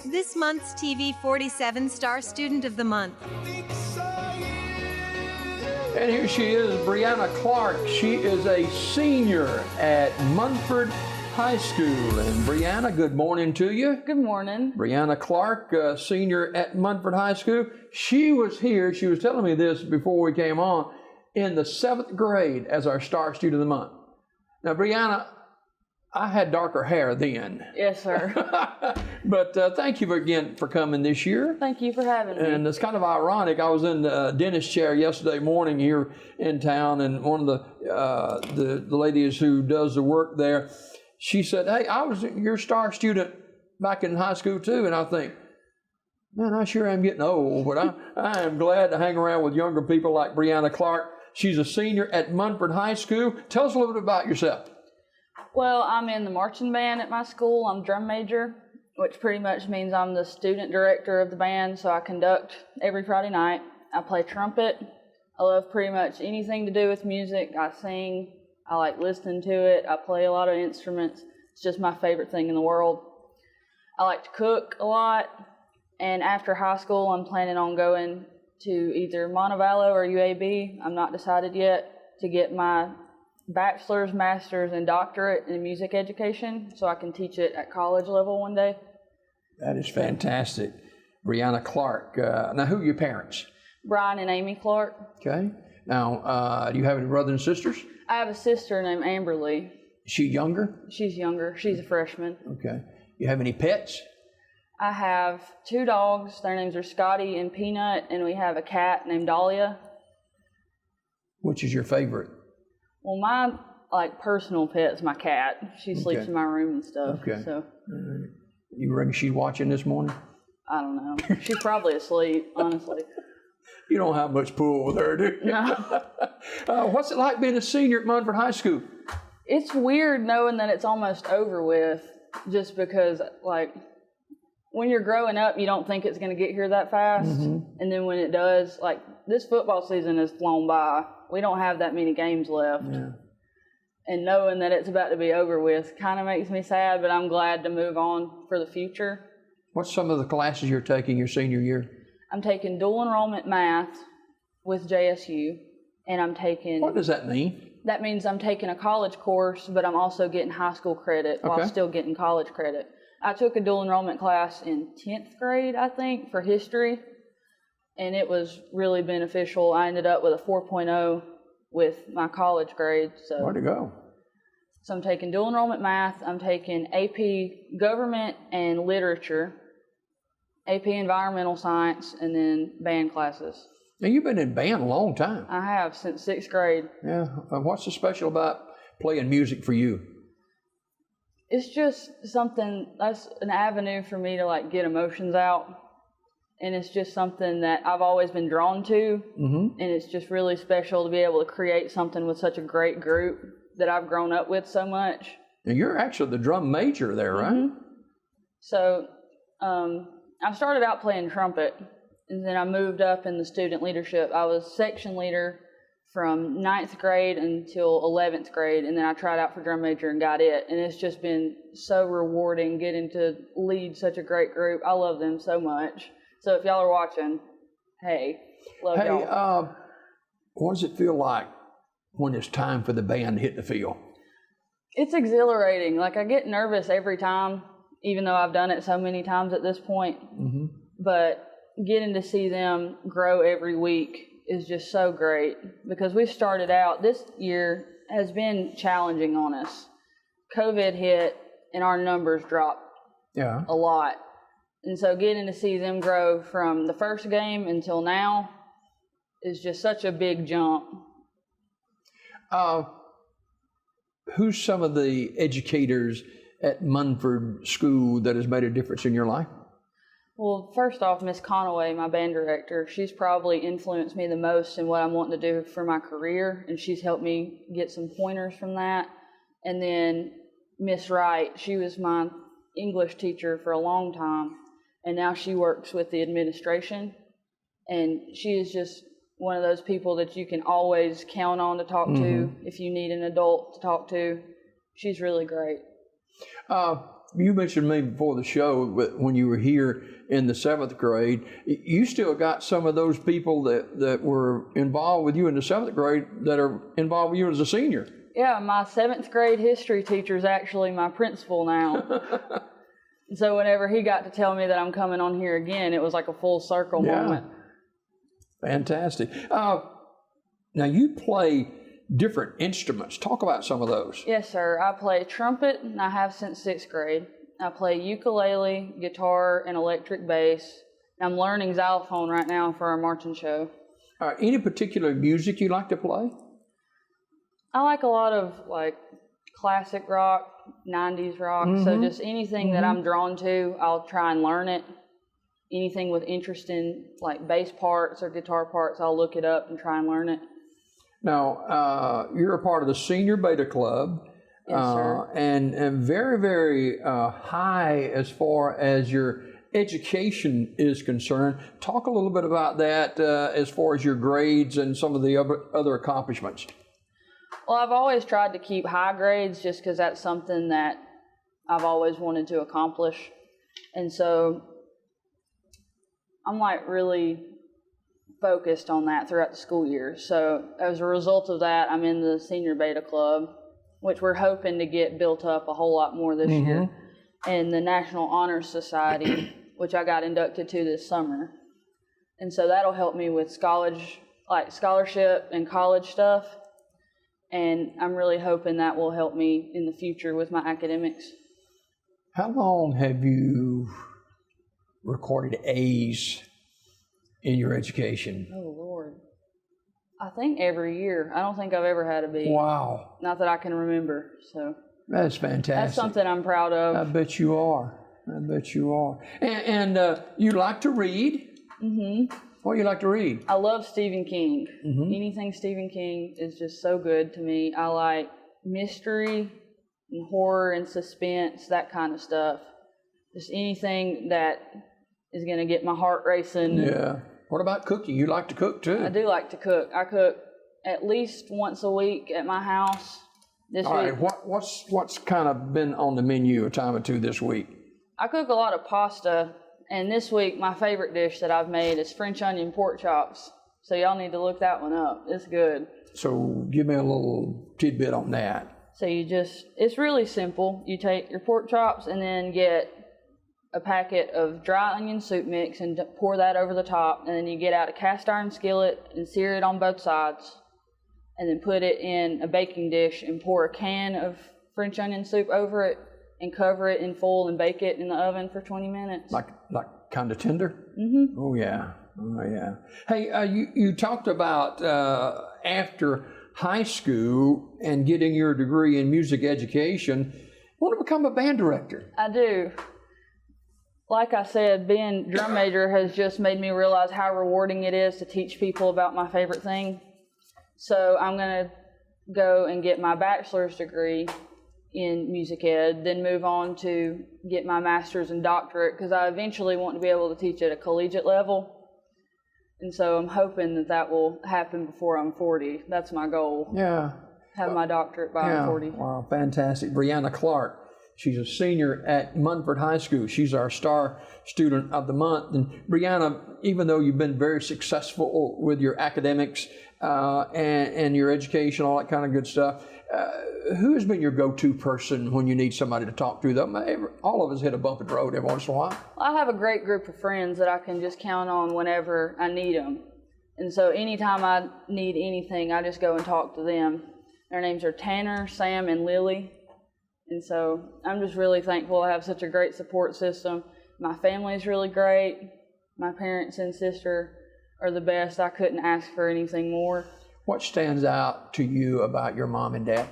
This month's TV 47 Star Student of the Month. And here she is, Breanna Clark. She is a senior at Munford High School. And Breanna, good morning to you. Good morning. Breanna Clark, senior at Munford High School. She was here, she was telling me this before we came on, in the 7th grade as our Star Student of the Month. Now, Breanna, I had darker hair then. Yes, sir. But thank you again for coming this year. Thank you for having me. And it's kind of ironic. I was in the dentist chair yesterday morning here in town, and one of the ladies who does the work there, she said, "Hey, I was your Star student back in high school too." And I think, man, I sure am getting old, but I am glad to hang around with younger people like Breanna Clark. She's a senior at Munford High School. Tell us a little bit about yourself. Well, I'm in the marching band at my school. I'm drum major, which pretty much means I'm the student director of the band, so I conduct every Friday night. I play trumpet. I love pretty much anything to do with music. I sing. I like listening to it. I play a lot of instruments. It's just my favorite thing in the world. I like to cook a lot, and after high school, I'm planning on going to either Montevallo or UAB. I'm not decided yet, to get my bachelor's, master's, and doctorate in music education so I can teach it at college level one day. That is fantastic. Breanna Clark. Now, who are your parents? Brian and Amy Clark. Okay. Now, do you have any brothers and sisters? I have a sister named Amberly. Is she younger? She's younger. She's a freshman. Okay. You have any pets? I have 2 dogs. Their names are Scotty and Peanut, and we have a cat named Dahlia. Which is your favorite? Well, my personal pet's my cat. She sleeps in my room and stuff. Okay. So. You reckon she's watching this morning? I don't know. She's probably asleep, honestly. You don't have much pull with her, do you? No. What's it like being a senior at Munford High School? It's weird knowing that it's almost over with, just because, when you're growing up, you don't think it's going to get here that fast. Mm-hmm. And then when it does, this football season has flown by. We don't have that many games left. Yeah. And knowing that it's about to be over with kind of makes me sad, but I'm glad to move on for the future. What's some of the classes you're taking your senior year? I'm taking dual enrollment math with JSU, and I'm taking... What does that mean? That means I'm taking a college course, but I'm also getting high school credit while still getting college credit. I took a dual enrollment class in 10th grade, I think, for history, and it was really beneficial. I ended up with a 4.0 with my college grade. So where'd it go? So I'm taking dual enrollment math. I'm taking AP government and literature, AP environmental science, and then band classes. Now, you've been in band a long time. I have, since 6th grade. Yeah. What's so special about playing music for you? It's just something, that's an avenue for me to get emotions out. And it's just something that I've always been drawn to. Mm-hmm. And it's just really special to be able to create something with such a great group that I've grown up with so much. And you're actually the drum major there, right? Mm-hmm. So I started out playing trumpet, and then I moved up in the student leadership. I was section leader from 9th grade until 11th grade, and then I tried out for drum major and got it. And it's just been so rewarding getting to lead such a great group. I love them so much. So if y'all are watching, hey, love y'all. Hey, what does it feel like when it's time for the band to hit the field? It's exhilarating. I get nervous every time, even though I've done it so many times at this point. Mm-hmm. But getting to see them grow every week is just so great, because we started out, this year has been challenging on us. COVID hit and our numbers dropped a lot. And so getting to see them grow from the first game until now is just such a big jump. Who's some of the educators at Munford School that has made a difference in your life? Well, first off, Miss Conaway, my band director, she's probably influenced me the most in what I'm wanting to do for my career, and she's helped me get some pointers from that. And then Miss Wright, she was my English teacher for a long time, and now she works with the administration, and she is just one of those people that you can always count on to talk to if you need an adult to talk to. She's really great. you mentioned me before the show when you were here in the 7th grade. You still got some of those people that were involved with you in the 7th grade that are involved with you as a senior. Yeah, my 7th grade history teacher is actually my principal now. So whenever he got to tell me that I'm coming on here again, it was like a full circle moment. Fantastic. Now you play different instruments. Talk about some of those. Yes, sir. I play trumpet, and I have since 6th grade. I play ukulele, guitar, and electric bass. I'm learning xylophone right now for our marching show. Any particular music you like to play? I like a lot of like classic rock, 90s rock. So just anything that I'm drawn to, I'll try and learn it. Anything with interest in like bass parts or guitar parts, I'll look it up and try and learn it. Now, you're a part of the Senior Beta Club. Yes, sir. And very, very high as far as your education is concerned. Talk a little bit about that as far as your grades and some of the other accomplishments. Well, I've always tried to keep high grades just because that's something that I've always wanted to accomplish. And so I'm like really focused on that throughout the school year. So as a result of that, I'm in the Senior Beta Club, which we're hoping to get built up a whole lot more this year, and the National Honor Society, which I got inducted to this summer. And so that'll help me with scholarship and college stuff. And I'm really hoping that will help me in the future with my academics. How long have you recorded A's in your education? Oh, Lord. I think every year. I don't think I've ever had a B. Wow. Not that I can remember. So that's fantastic. That's something I'm proud of. I bet you are. I bet you are. And you like to read? Mm-hmm. What do you like to read? I love Stephen King. Anything Stephen King is just so good to me. I like mystery and horror and suspense, that kind of stuff. Just anything that is going to get my heart racing. Yeah. What about cooking? You like to cook too? I do like to cook. I cook at least once a week at my house. All right. What's kind of been on the menu a time or two this week? I cook a lot of pasta. And this week, my favorite dish that I've made is French onion pork chops. So y'all need to look that one up. It's good. So give me a little tidbit on that. So it's really simple. You take your pork chops and then get a packet of dry onion soup mix and pour that over the top. And then you get out a cast iron skillet and sear it on both sides. And then put it in a baking dish and pour a can of French onion soup over it. And cover it in full and bake it in the oven for 20 minutes. Like kind of tender? Mm-hmm. Oh, yeah. Oh, yeah. Hey, you talked about after high school and getting your degree in music education, you want to become a band director. I do. Like I said, being drum major has just made me realize how rewarding it is to teach people about my favorite thing. So I'm going to go and get my bachelor's degree in music ed, then move on to get my master's and doctorate, because I eventually want to be able to teach at a collegiate level. And so I'm hoping that will happen before I'm 40. That's my goal. Yeah. Have my doctorate by I'm 40. Wow, fantastic. Breanna Clark, she's a senior at Munford High School. She's our star student of the month. And Breanna, even though you've been very successful with your academics and your education, all that kind of good stuff, who has been your go-to person when you need somebody to talk to? Them? All of us hit a bumpy road every once in a while. I have a great group of friends that I can just count on whenever I need them. And so anytime I need anything, I just go and talk to them. Their names are Tanner, Sam, and Lily. And so I'm just really thankful I have such a great support system. My family is really great. My parents and sister are the best. I couldn't ask for anything more. What stands out to you about your mom and dad?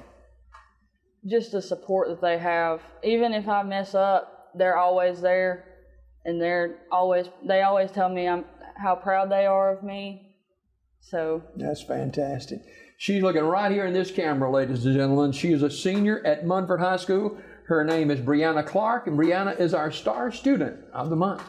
Just the support that they have. Even if I mess up, they're always there, and they always tell me how proud they are of me. So that's fantastic. She's looking right here in this camera, ladies and gentlemen. She is a senior at Munford High School. Her name is Breanna Clark, and Breanna is our star student of the month.